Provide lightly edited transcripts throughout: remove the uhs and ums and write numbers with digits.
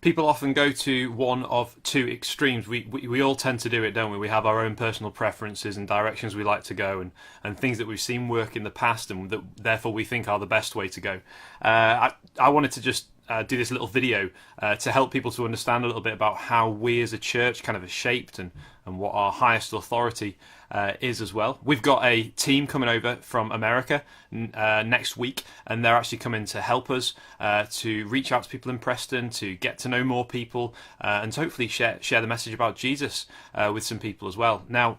People often go to one of two extremes. We all tend to do it, don't we? We have our own personal preferences and directions we like to go, and things that we've seen work in the past and that therefore we think are the best way to go. I wanted to just do this little video to help people to understand a little bit about how we as a church kind of are shaped and what our highest authority is as well. We've got a team coming over from America next week, and they're actually coming to help us to reach out to people in Preston, to get to know more people, and to hopefully share the message about Jesus with some people as well. Now,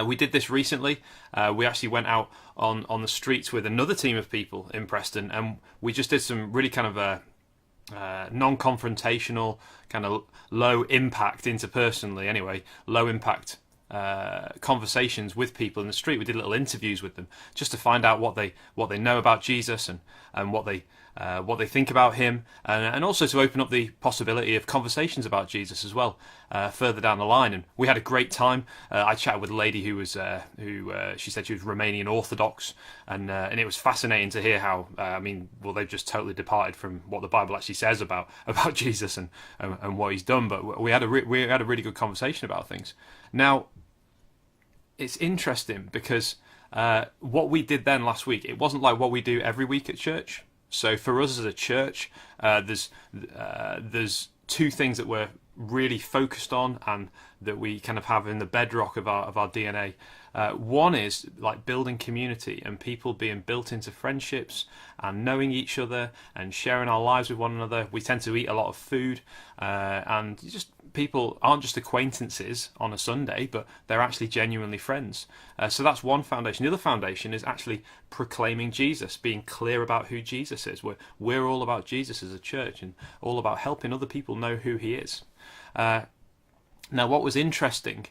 we did this recently. We actually went out on the streets with another team of people in Preston, and we just did some really kind of non-confrontational, kind of low impact interpersonally anyway, low impact conversations with people in the street. We did little interviews with them just to find out what they know about Jesus and what they think about him, and also to open up the possibility of conversations about Jesus as well further down the line. And we had a great time. I chatted with a lady who she said she was Romanian Orthodox, and it was fascinating to hear how they've just totally departed from what the Bible actually says about Jesus and what he's done. But we had a really good conversation about things. Now, it's interesting because what we did then last week, it wasn't like what we do every week at church. So for us as a church, there's two things that we're really focused on and that we kind of have in the bedrock of our DNA. One is like building community and people being built into friendships and knowing each other and sharing our lives with one another. We tend to eat a lot of food, and just people aren't just acquaintances on a Sunday, but they're actually genuinely friends. So that's one foundation. The other foundation is actually proclaiming Jesus, being clear about who Jesus is. We're all about Jesus as a church and all about helping other people know who he is. Now, what was interesting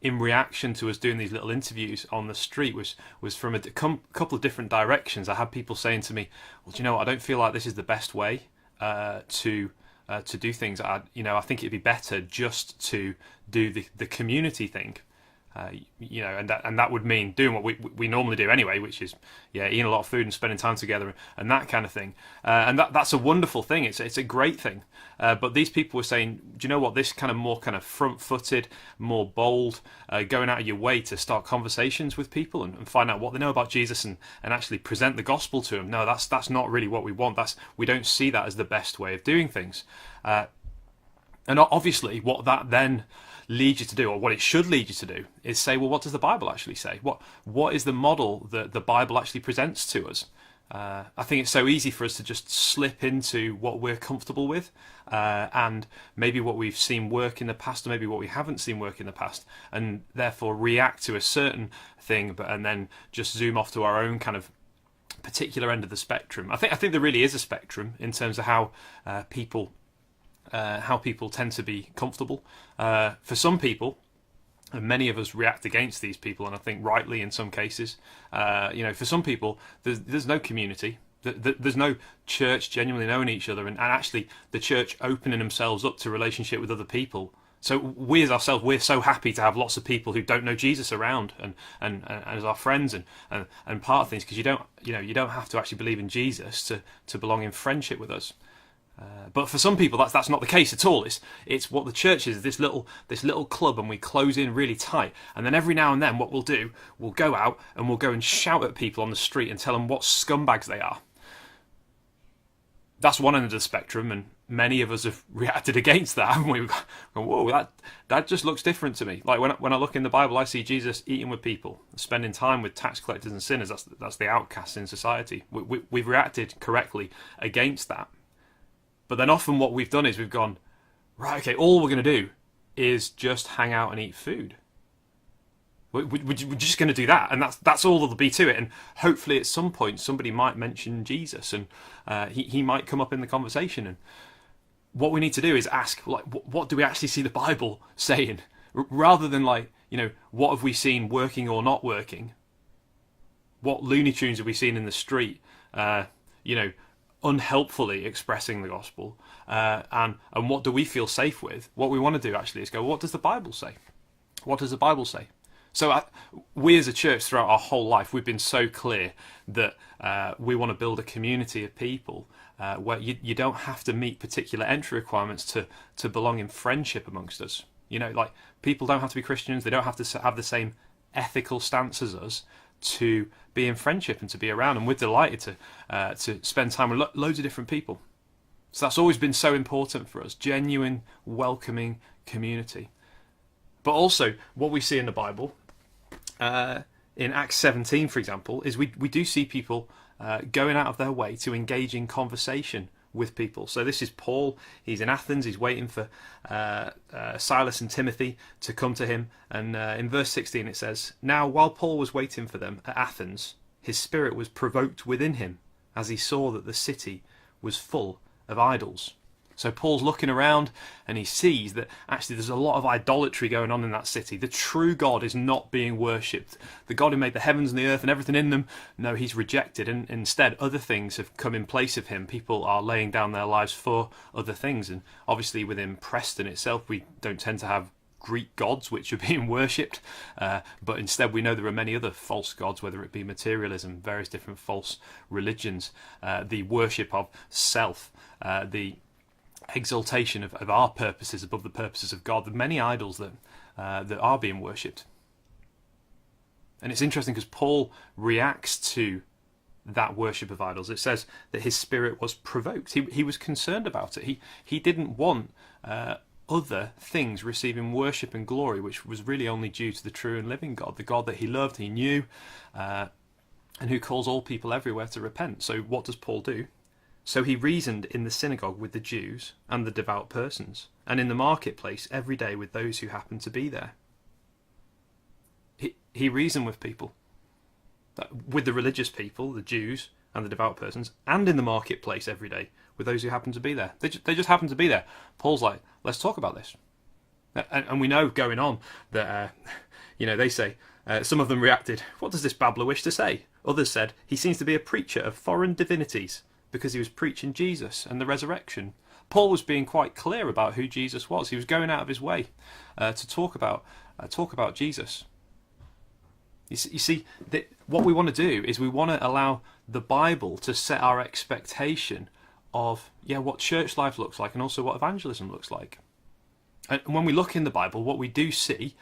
in reaction to us doing these little interviews on the street was from a couple of different directions. I had people saying to me, well, do you know what, I don't feel like this is the best way to do things. I think it'd be better just to do the community thing. And that would mean doing what we normally do anyway, which is eating a lot of food and spending time together and that kind of thing. And that's a wonderful thing. It's a great thing. But these people were saying, do you know what? This kind of more kind of front-footed, more bold, going out of your way to start conversations with people and find out what they know about Jesus and actually present the gospel to them. No, that's not really what we want. We don't see that as the best way of doing things. And obviously, what that then lead you to do, or what it should lead you to do, is say, well, what does the Bible actually say? What is the model that the Bible actually presents to us? I think it's so easy for us to just slip into what we're comfortable with, and maybe what we've seen work in the past, or maybe what we haven't seen work in the past, and therefore react to a certain thing, and then just zoom off to our own kind of particular end of the spectrum. I think there really is a spectrum in terms of how people tend to be comfortable. For some people, and many of us react against these people, and I think rightly in some cases. For some people, there's no community. There's no church genuinely knowing each other, and actually the church opening themselves up to relationship with other people. So we as ourselves, we're so happy to have lots of people who don't know Jesus around and as our friends and part of things, because you don't have to actually believe in Jesus to belong in friendship with us. But for some people, that's not the case at all. It's what the church is, this little club, and we close in really tight. And then every now and then, what we'll do, we'll go out and we'll go and shout at people on the street and tell them what scumbags they are. That's one end of the spectrum, and many of us have reacted against that, haven't we? We've gone, whoa, that just looks different to me. Like when I look in the Bible, I see Jesus eating with people, spending time with tax collectors and sinners. That's the outcasts in society. We've reacted correctly against that. But then often what we've done is we've gone, right, okay, all we're going to do is just hang out and eat food. We're just going to do that, and that's all there'll be to it. And hopefully at some point somebody might mention Jesus, and he might come up in the conversation. And what we need to do is ask, like, what do we actually see the Bible saying? Rather than what have we seen working or not working? What Looney Tunes have we seen in the street? Unhelpfully expressing the gospel, and what do we feel safe with? What we want to do actually is go, what does the Bible say? What does the Bible say? So we as a church throughout our whole life, we've been so clear that we want to build a community of people where you don't have to meet particular entry requirements to belong in friendship amongst us. Like, people don't have to be Christians. They don't have to have the same ethical stance as us to be in friendship and to be around. And we're delighted to spend time with loads of different people. So that's always been so important for us, genuine, welcoming community. But also, what we see in the Bible, in Acts 17, for example, is we do see people going out of their way to engage in conversation with people. So this is Paul. He's in Athens. He's waiting for Silas and Timothy to come to him. And in verse 16 it says, "Now while Paul was waiting for them at Athens, his spirit was provoked within him as he saw that the city was full of idols." So Paul's looking around and he sees that actually there's a lot of idolatry going on in that city. The true God is not being worshipped. The God who made the heavens and the earth and everything in them, no, he's rejected. And instead, other things have come in place of him. People are laying down their lives for other things. And obviously within Preston itself, we don't tend to have Greek gods which are being worshipped, but instead we know there are many other false gods, whether it be materialism, various different false religions, the worship of self, the exaltation of our purposes above the purposes of God. There are many idols that are being worshipped. And it's interesting because Paul reacts to that worship of idols. It says that his spirit was provoked. He was concerned about it. He didn't want other things receiving worship and glory, which was really only due to the true and living God, the God that he loved, he knew, and who calls all people everywhere to repent. So what does Paul do? So he reasoned in the synagogue with the Jews and the devout persons, and in the marketplace every day with those who happened to be there. He reasoned with people, with the religious people, the Jews and the devout persons, and in the marketplace every day with those who happened to be there. They just happened to be there. Paul's like, let's talk about this. And we know going on that, they say, some of them reacted, what does this babbler wish to say? Others said, he seems to be a preacher of foreign divinities, because he was preaching Jesus and the resurrection. Paul was being quite clear about who Jesus was. He was going out of his way to talk about Jesus. You see, what we want to do is we want to allow the Bible to set our expectation of what church life looks like and also what evangelism looks like. And when we look in the Bible, what we do see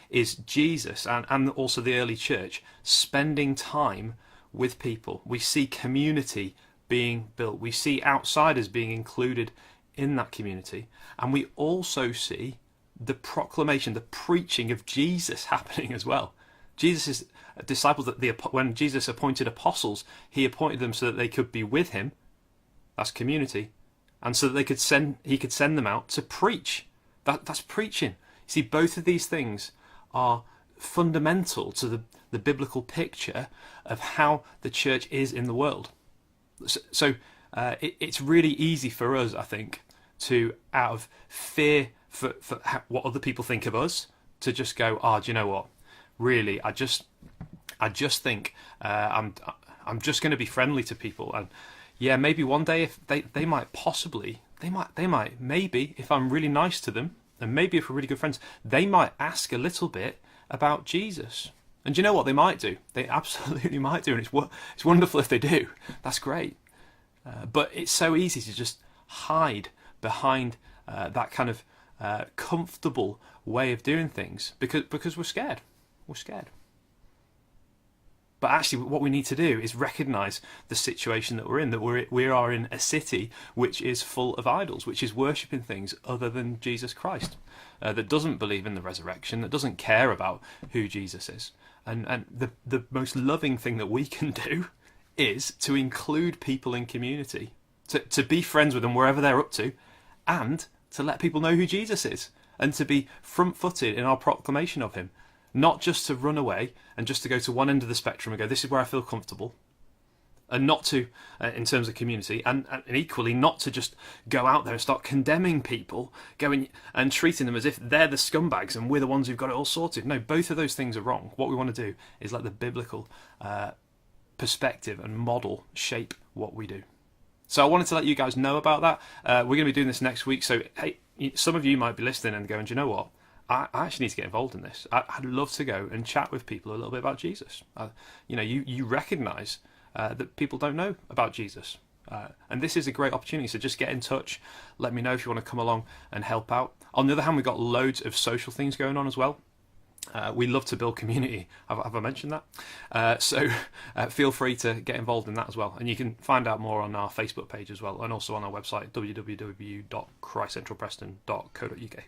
is Jesus and also the early church spending time with people. We see community being built. We see outsiders being included in that community. And we also see the proclamation, the preaching of Jesus happening as well. Jesus' disciples, when Jesus appointed apostles, he appointed them so that they could be with him. That's community. And so that he could send them out to preach. That's preaching. You see, both of these things are fundamental to the biblical picture of how the church is in the world. So it's really easy for us, I think, to, out of fear for what other people think of us, to just go, do you know what? Really, I just think I'm just going to be friendly to people, and maybe one day if they might maybe if I'm really nice to them, and maybe if we're really good friends, they might ask a little bit about Jesus. And do you know what they might do? They absolutely might do, and it's wonderful if they do. That's great. But it's so easy to just hide behind that kind of comfortable way of doing things because we're scared. We're scared. But actually what we need to do is recognise the situation that we're in, that we are in a city which is full of idols, which is worshipping things other than Jesus Christ, that doesn't believe in the resurrection, that doesn't care about who Jesus is. And the most loving thing that we can do is to include people in community, to be friends with them wherever they're up to, and to let people know who Jesus is, and to be front-footed in our proclamation of him. Not just to run away and just to go to one end of the spectrum and go, this is where I feel comfortable. And not to, in terms of community, and equally not to just go out there and start condemning people, going and treating them as if they're the scumbags and we're the ones who've got it all sorted. No, both of those things are wrong. What we want to do is let the biblical perspective and model shape what we do. So I wanted to let you guys know about that. We're going to be doing this next week. So, hey, some of you might be listening and going, do you know what? I actually need to get involved in this. I'd love to go and chat with people a little bit about Jesus. You recognise that people don't know about Jesus. And this is a great opportunity, so just get in touch. Let me know if you want to come along and help out. On the other hand, we've got loads of social things going on as well. We love to build community. Have I mentioned that? So feel free to get involved in that as well. And you can find out more on our Facebook page as well, and also on our website, www.christcentralpreston.co.uk.